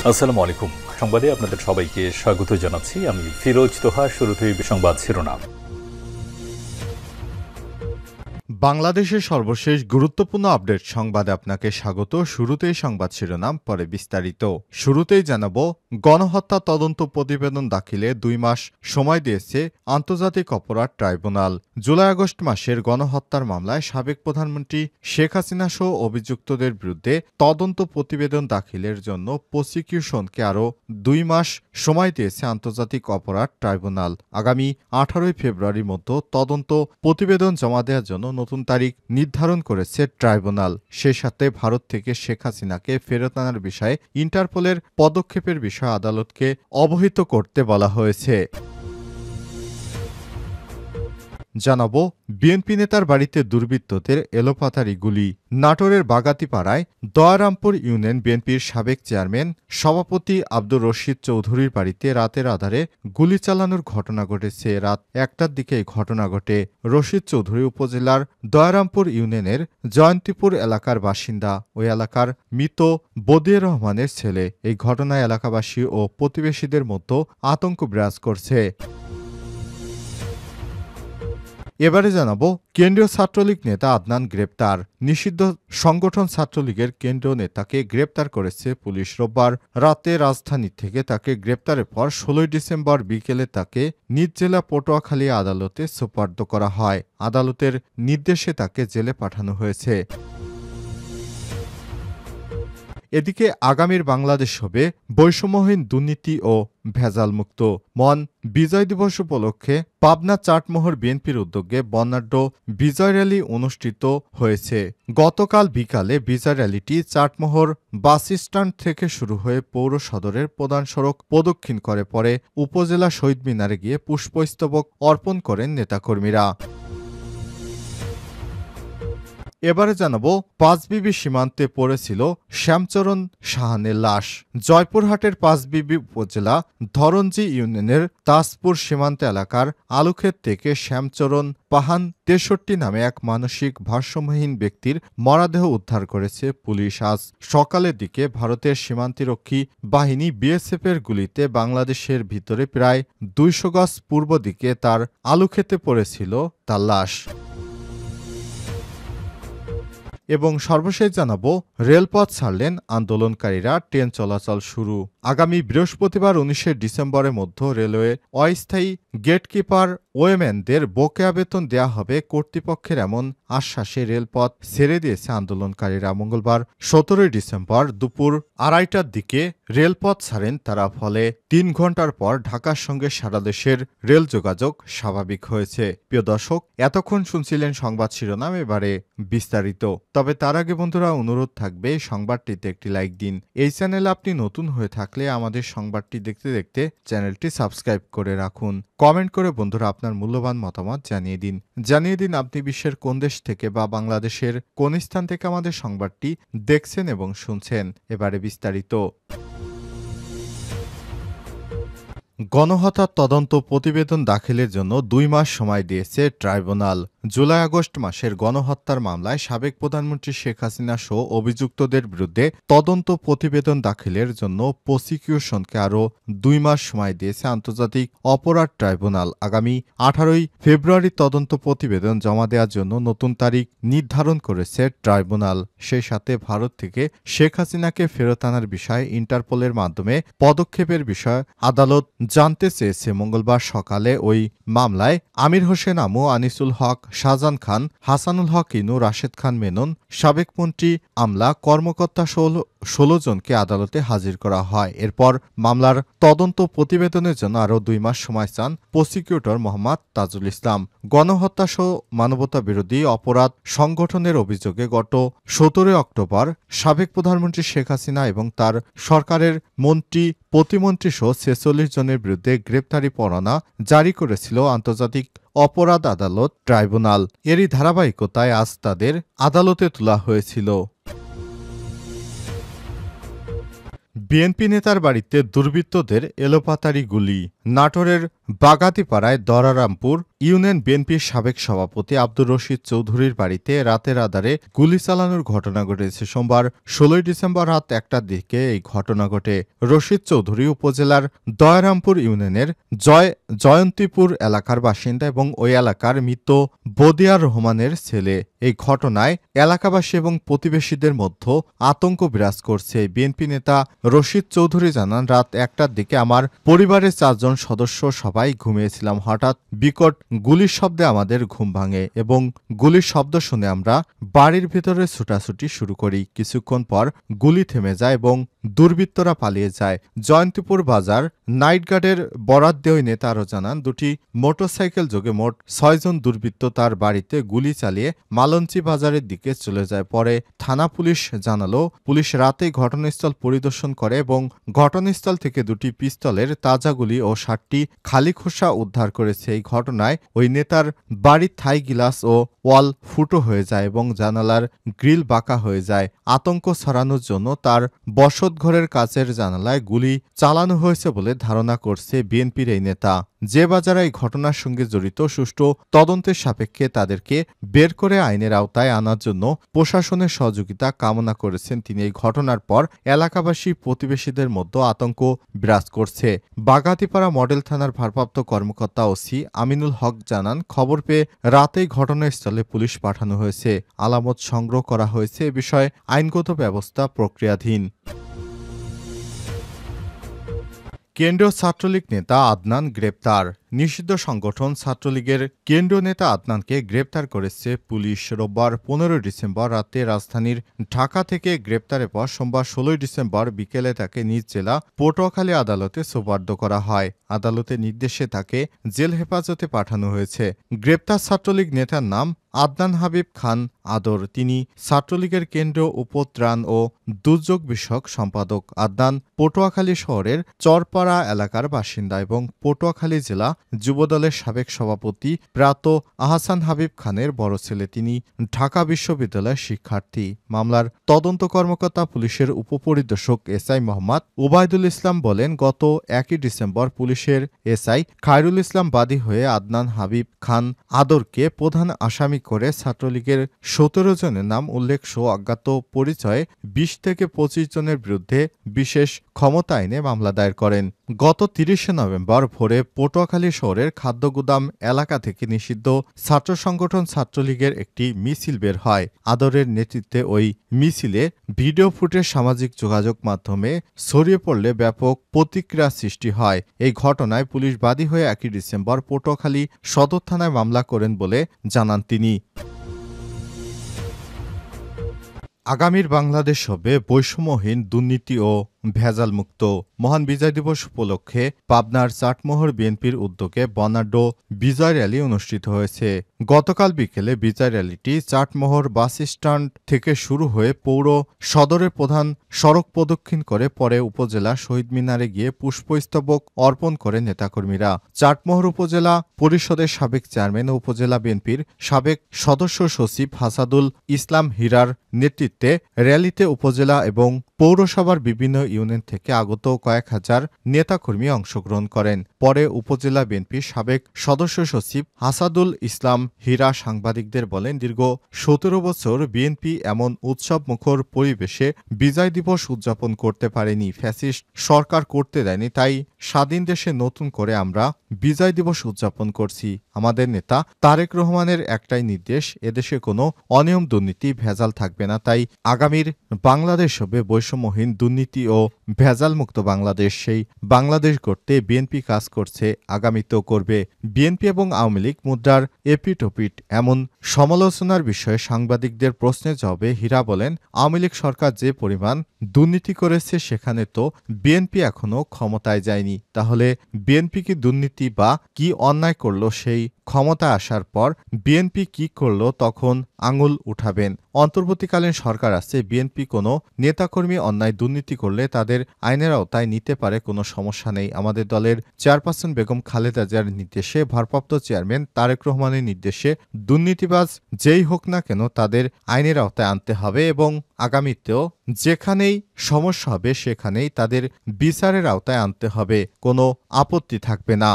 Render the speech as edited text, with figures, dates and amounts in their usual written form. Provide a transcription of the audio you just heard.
আসসালামু আলাইকুম। সংবাদে আপনাদের সবাইকে স্বাগত জানাচ্ছি। আমি ফিরোজ তোহা। শুরুতেই সংবাদ শিরোনাম। বাংলাদেশের সর্বশেষ গুরুত্বপূর্ণ আপডেট সংবাদে আপনাকে স্বাগত। শুরুতেই সংবাদ শিরোনাম, পরে বিস্তারিত। শুরুতেই জানাব, গণহত্যা তদন্ত প্রতিবেদন দাখিলে 2 মাস সময় দিয়েছে আন্তর্জাতিক অপরাধ ট্রাইব্যুনাল। জুলাই-আগস্ট মাসের গণহত্যার মামলায় সাবেক প্রধানমন্ত্রী শেখ হাসিনা সহ অভিযুক্তদের বিরুদ্ধে তদন্ত প্রতিবেদন দাখিলের জন্য প্রসিকিউশনকে আরও 2 মাস সময় দিয়েছে আন্তর্জাতিক অপরাধ ট্রাইব্যুনাল। আগামী 18 ফেব্রুয়ারির মধ্যে তদন্ত প্রতিবেদন জমা দেওয়ার জন্য নতুন তারিখ নির্ধারণ করেছে ট্রাইব্যুনাল। সেই সাথে ভারত থেকে শেখ হাসিনাকে ফেরত আনার বিষয়ে ইন্টারপোলের পদক্ষেপের বিষয়ে আদালতকে অবহিত করতে বলা হয়েছে। জানাবো, বিএনপি নেতার বাড়িতে দুর্বৃত্তদের এলোপাতাড়ি গুলি। নাটোরের বাগাতিপাড়ায় দয়ারামপুর ইউনিয়ন বিএনপির সাবেক চেয়ারম্যান সভাপতি আব্দুর রশিদ চৌধুরীর বাড়িতে রাতের আধারে গুলি চালানোর ঘটনা ঘটেছে। রাত 1টার দিকে এই ঘটনা ঘটে। রশিদ চৌধুরী উপজেলার দয়ারামপুর ইউনিয়নের জয়ন্তীপুর এলাকার বাসিন্দা। ওই এলাকার মৃত বদিউর রহমানের ছেলে। এই ঘটনায় এলাকাবাসী ও প্রতিবেশীদের মধ্যে আতঙ্ক বিরাজ করছে। এবারে জানাবো, কেন্দ্রীয় ছাত্রলীগ নেতা আদনান গ্রেপ্তার। নিষিদ্ধ সংগঠন ছাত্রলীগের কেন্দ্রীয় নেতাকে গ্রেপ্তার করেছে পুলিশ। রোববার রাতে রাজধানী থেকে তাকে গ্রেপ্তারের পর 16 ডিসেম্বর বিকেলে তাকে নিজ জেলা পটুয়াখালী আদালতে সোপর্দ করা হয়। আদালতের নির্দেশে তাকে জেলে পাঠানো হয়েছে। এদিকে আগামীর বাংলাদেশ হবে বৈষম্যহীন, দুর্নীতি ও ভেজালমুক্ত। মহান বিজয় দিবস উপলক্ষে পাবনা চাটমোহর বিএনপির উদ্যোগে বর্ণাঢ্য বিজয় র্যালি অনুষ্ঠিত হয়েছে। গতকাল বিকালে বিজয় র্যালিটি চাটমোহর বাস স্ট্যান্ড থেকে শুরু হয়ে পৌর সদরের প্রধান সড়ক প্রদক্ষিণ করে পরে উপজেলা শহীদ মিনারে গিয়ে পুষ্পস্তবক অর্পণ করেন নেতাকর্মীরা। এবারে জানাবো, পাঁচবিবি সীমান্তে পড়েছিল শ্যামচরণ সাহানের লাশ। জয়পুরহাটের পাঁচবিবি উপজেলা ধরঞ্জি ইউনিয়নের তাজপুর সীমান্ত এলাকার আলুক্ষেত থেকে শ্যামচরণ পাহান 63 নামে এক মানসিক ভারসাম্যহীন ব্যক্তির মরদেহ উদ্ধার করেছে পুলিশ। আজ সকালের দিকে ভারতের সীমান্তরক্ষী বাহিনী বিএসএফের গুলিতে বাংলাদেশের ভিতরে প্রায় 200 গজ পূর্ব দিকে তার আলুক্ষেতে পড়েছিল তার লাশ। এবং সর্বশেষ জানাবো, রেলপথ ছাড়লেন আন্দোলনকারীরা, ট্রেন চলাচল শুরু। আগামী বৃহস্পতিবার 19 ডিসেম্বরের মধ্যে রেলওয়ে অস্থায়ী গেটকিপার ওয়েম্যানদের বকেয়া বেতন দেয়া হবে কর্তৃপক্ষের এমন আশ্বাসে রেলপথ ছেড়ে দিয়েছে আন্দোলনকারীরা। মঙ্গলবার 17 ডিসেম্বর দুপুর 2:30টার দিকে রেলপথ ছাড়েন তারা। ফলে 3 ঘন্টার পর ঢাকার সঙ্গে সারা দেশের রেল যোগাযোগ স্বাভাবিক হয়েছে। প্রিয় দর্শক, এতক্ষণ শুনছিলেন সংবাদ শিরোনাম, এবারে বিস্তারিত। তবে তার আগে বন্ধুরা, অনুরোধ থাকবে সংবাদটিতে একটি লাইক দিন। এই চ্যানেলে আপনি নতুন হয়ে থাকলে আমাদের সংবাদটি দেখতে দেখতে চ্যানেলটি সাবস্ক্রাইব করে রাখুন। কমেন্ট করে বন্ধুরা আপনার মূল্যবান মতামত জানিয়ে দিন আপনি বিশ্বের কোন দেশ থেকে বা বাংলাদেশের কোন স্থান থেকে আমাদের সংবাদটি দেখছেন এবং শুনছেন। এবারে বিস্তারিত। গণহত্যার তদন্ত প্রতিবেদন দাখিলের জন্য 2 মাস সময় দিয়েছে ট্রাইব্যুনাল। জুলাই-আগস্ট মাসের গণহত্যার মামলায় সাবেক প্রধানমন্ত্রী শেখ হাসিনা সহ অভিযুক্তদের বিরুদ্ধে তদন্ত প্রতিবেদন দাখিলের জন্য প্রসিকিউশনকে আরও 2 মাস সময় দিয়েছে আন্তর্জাতিক অপরাধ ট্রাইব্যুনাল। আগামী 18 ফেব্রুয়ারি তদন্ত প্রতিবেদন জমা দেওয়ার জন্য নতুন তারিখ নির্ধারণ করেছে ট্রাইব্যুনাল। সেই সাথে ভারত থেকে শেখ হাসিনাকে ফেরত আনার বিষয়ে ইন্টারপোলের মাধ্যমে পদক্ষেপের বিষয়ে আদালত জানতে চেয়েছে। মঙ্গলবার সকালে ওই মামলায় আমির হোসেন আমু, আনিসুল হক, শাহজাহান খান, হাসানুল হক ইনু, রাশেদ খান মেনন, সাবেক মন্ত্রী, আমলা কর্মকর্তা 16 জনকে আদালতে হাজির করা হয়। এরপর মামলার তদন্ত প্রতিবেদনের জন্য আরও 2 মাস সময় চান প্রসিকিউটর মোহাম্মদ তাজুল ইসলাম। গণহত্যা সহ মানবতা বিরোধী অপরাধ সংগঠনের অভিযোগে গত 17 অক্টোবর সাবেক প্রধানমন্ত্রী শেখ হাসিনা এবং তার সরকারের মন্ত্রী, প্রতিমন্ত্রী সহ 46 জনের বিরুদ্ধে গ্রেপ্তারি পরোয়ানা জারি করেছিল আন্তর্জাতিক অপরাধ আদালত ট্রাইব্যুনাল। এরই ধারাবাহিকতায় আজ তাদের আদালতে তোলা হয়েছিল। বিএনপি নেতার বাড়িতে দুর্বৃত্তদের এলোপাতাড়ি গুলি। নাটোরের বাগাতিপাড়ায় দরারামপুর ইউনিয়ন বিএনপির সাবেক সভাপতি আব্দুর রশিদ চৌধুরীর বাড়িতে রাতের আঁধারে গুলি চালানোর ঘটনা ঘটেছে। সোমবার ১৬ ডিসেম্বর রাত ১টার দিকে এই ঘটনা ঘটে। রশিদ চৌধুরী উপজেলার দয়ারামপুর ইউনিয়নের জয়ন্তীপুর এলাকার বাসিন্দা এবং ওই এলাকার মৃত বদিয়ার রহমানের ছেলে। এই ঘটনায় এলাকাবাসী এবং প্রতিবেশীদের মধ্যে আতঙ্ক বিরাজ করছে। বিএনপি নেতা রশিদ চৌধুরী জানান, রাত ১টার দিকে আমার পরিবারের ৪ জন সদস্য সবাই ঘুমিয়েছিলাম। হঠাৎ বিকট গুলির শব্দে আমাদের ঘুম ভাঙে এবং গুলির শব্দ শুনে আমরা বাড়ির ভেতরে ছুটাছুটি শুরু করি। কিছুক্ষণ পর গুলি থেমে যায় এবং দুর্বৃত্তরা পালিয়ে যায়। জয়ন্তীপুর বাজার নাইট গার্ডের বরাত দিয়ে ওই নেতা আরও জানান, দুটি মোটরসাইকেল যোগে মোট ৬ জন দুর্বৃত্ত তার বাড়িতে গুলি চালিয়ে মালঞ্চি বাজারের দিকে চলে যায়। পরে থানা পুলিশ জানালো, পুলিশ রাতেই ঘটনাস্থল পরিদর্শন করে এবং ঘটনাস্থল থেকে দুটি পিস্তলের তাজা গুলি ও ৬০টি খালি খোসা উদ্ধার করেছে। এই ঘটনায় ওই নেতার বাড়ির থাই গিলাস ও ওয়াল ফুটো হয়ে যায় এবং জানালার গ্রিল বাঁকা হয়ে যায়। আতঙ্ক ছড়ানোর জন্য তার বসতঘরের কাচের জানালায় গুলি চালানো হয়েছে বলে ধারণা করছে বিএনপির এই নেতা। যে বাজারে এই ঘটনার সঙ্গে জড়িত সুষ্ঠু তদন্তের সাপেক্ষে তাদেরকে বের করে আইনের আওতায় আনার জন্য প্রশাসনের সহযোগিতা কামনা করেছেন তিনি। এই ঘটনার পর এলাকাবাসী প্রতিবেশীদের মধ্যে আতঙ্ক বিরাজ করছে। বাগাতিপাড়া মডেল থানার ভারপ্রাপ্ত কর্মকর্তা ওসি আমিনুল হক জানান, খবর পেয়ে রাতেই ঘটনাস্থলে পুলিশ পাঠানো হয়েছে, আলামত সংগ্রহ করা হয়েছে। এ বিষয়ে আইনগত ব্যবস্থা প্রক্রিয়াধীন। কেন্দ্রীয় ছাত্রলীগ নেতা আদনান গ্রেপ্তার। নিষিদ্ধ সংগঠন ছাত্রলীগের কেন্দ্রীয় নেতা আদনানকে গ্রেপ্তার করেছে পুলিশ। রোববার ১৫ ডিসেম্বর রাতে রাজধানীর ঢাকা থেকে গ্রেপ্তারের পর সোমবার ১৬ ডিসেম্বর বিকেলে তাকে নিজ জেলা পটুয়াখালী আদালতে সোপর্দ করা হয়। আদালতের নির্দেশে তাকে জেল হেফাজতে পাঠানো হয়েছে। গ্রেপ্তার ছাত্রলীগ নেতার নাম আদনান হাবিব খান আদর। তিনি ছাত্রলীগের কেন্দ্রীয় উপত্রাণ ও দুর্যোগ বিষয়ক সম্পাদক। আদনান পটুয়াখালী শহরের চরপাড়া এলাকার বাসিন্দা এবং পটুয়াখালী জেলা যুবদলের সাবেক সভাপতি প্রয়াত আহসান হাবিব খানের বড় ছেলে। তিনি ঢাকা বিশ্ববিদ্যালয়ের শিক্ষার্থী। মামলার তদন্ত কর্মকর্তা পুলিশের উপপরিদর্শক এসআই মোহাম্মদ ওবায়দুল ইসলাম বলেন, গত ১ ডিসেম্বর পুলিশের এসআই খায়রুল ইসলাম বাদী হয়ে আদনান হাবিব খান আদরকে প্রধান আসামি করে ছাত্রলীগের ১৭ জনের নাম উল্লেখ সহ অজ্ঞাত পরিচয়ে ২০ থেকে ২৫ জনের বিরুদ্ধে বিশেষ ক্ষমতা আইনে মামলা দায়ের করেন। গত ৩০ নভেম্বর ভোরে পটুয়াখালী শহরের খাদ্যগুদাম এলাকা থেকে নিষিদ্ধ ছাত্র সংগঠন ছাত্রলীগের একটি মিছিল বের হয়। আদরের নেতৃত্বে ওই মিছিলে ভিডিও ফুটেজ সামাজিক যোগাযোগ মাধ্যমে ছড়িয়ে পড়লে ব্যাপক প্রতিক্রিয়া সৃষ্টি হয়। এই ঘটনায় পুলিশ বাদী হয়ে ১ ডিসেম্বর পটুয়াখালী সদর থানায় মামলা করেন বলে জানান তিনি। আগামীর বাংলাদেশ হবে বৈষম্যহীন, দুর্নীতি ও ভেজালমুক্ত। মহান বিজয় দিবস উপলক্ষে পাবনার চাটমোহর বিএনপির উদ্যোগে বর্ণাঢ্য বিজয় র্যালি অনুষ্ঠিত হয়েছে। গতকাল বিকেলে বিজয় র্যালিটি চাটমোহর বাস স্ট্যান্ড থেকে শুরু হয়ে পৌর সদরের প্রধান সড়ক প্রদক্ষিণ করে পরে উপজেলা শহীদ মিনারে গিয়ে পুষ্পস্তবক অর্পণ করে নেতাকর্মীরা। চাটমোহর উপজেলা পরিষদের সাবেক চেয়ারম্যান ও উপজেলা বিএনপির সাবেক সদস্য সচিব হাসাদুল ইসলাম হীরার নেতৃত্বে র্যালিতে উপজেলা এবং পৌরসভার বিভিন্ন ইউনিয়ন থেকে আগত কয়েক হাজার নেতাকর্মী অংশগ্রহণ করেন। পরে উপজেলা বিএনপির সাবেক সদস্য সচিব হাসাদুল ইসলাম হীরা সাংবাদিকদের বলেন, দীর্ঘ ১৭ বছর বিএনপি এমন উৎসবমুখর পরিবেশে বিজয় দিবস উদযাপন করতে পারেনি, ফ্যাসিস্ট সরকার করতে দেয়নি। তাই স্বাধীন দেশে নতুন করে আমরা বিজয় দিবস উদযাপন করছি। আমাদের নেতা তারেক রহমানের একটাই নির্দেশ, এদেশে কোনো অনিয়ম, দুর্নীতি, ভেজাল থাকবে না। তাই আগামীর বাংলাদেশ হবে বৈষম্যহীন, দুর্নীতি ও ভেজালমুক্ত বাংলাদেশ। সেই বাংলাদেশ গড়তে বিএনপি কাজ করছে, আগামীতেও করবে। বিএনপি এবং আওয়ামী লীগ মুদ্রার এপিটোপিট এমন সমালোচনার বিষয়ে সাংবাদিকদের প্রশ্নের জবাবে হীরা বলেন, আওয়ামী লীগ সরকার যে পরিমাণ দুর্নীতি করেছে সেখানে তো বিএনপি এখনো ক্ষমতায় যায়নি। তাহলে বিএনপি কি দুর্নীতি বা কি অন্যায় করল, সেই ক্ষমতা আসার পর বিএনপি কি করল তখন আঙুল উঠাবেন। অন্তর্বর্তীকালীন সরকার আছে, বিএনপি কোনো নেতাকর্মী অন্যায় দুর্নীতি করলে তাদের আইনের আওতায় নিতে পারে, কোনো সমস্যা নেই। আমাদের দলের চেয়ারপারসন বেগম খালেদা জিয়ার নির্দেশে, ভারপ্রাপ্ত চেয়ারম্যান তারেক রহমানের নির্দেশে দুর্নীতিবাজ যেই হোক না কেন তাদের আইনের আওতায় আনতে হবে এবং আগামীতেও যেখানেই সমস্যা হবে সেখানেই তাদের বিচারের আওতায় আনতে হবে, কোনো আপত্তি থাকবে না।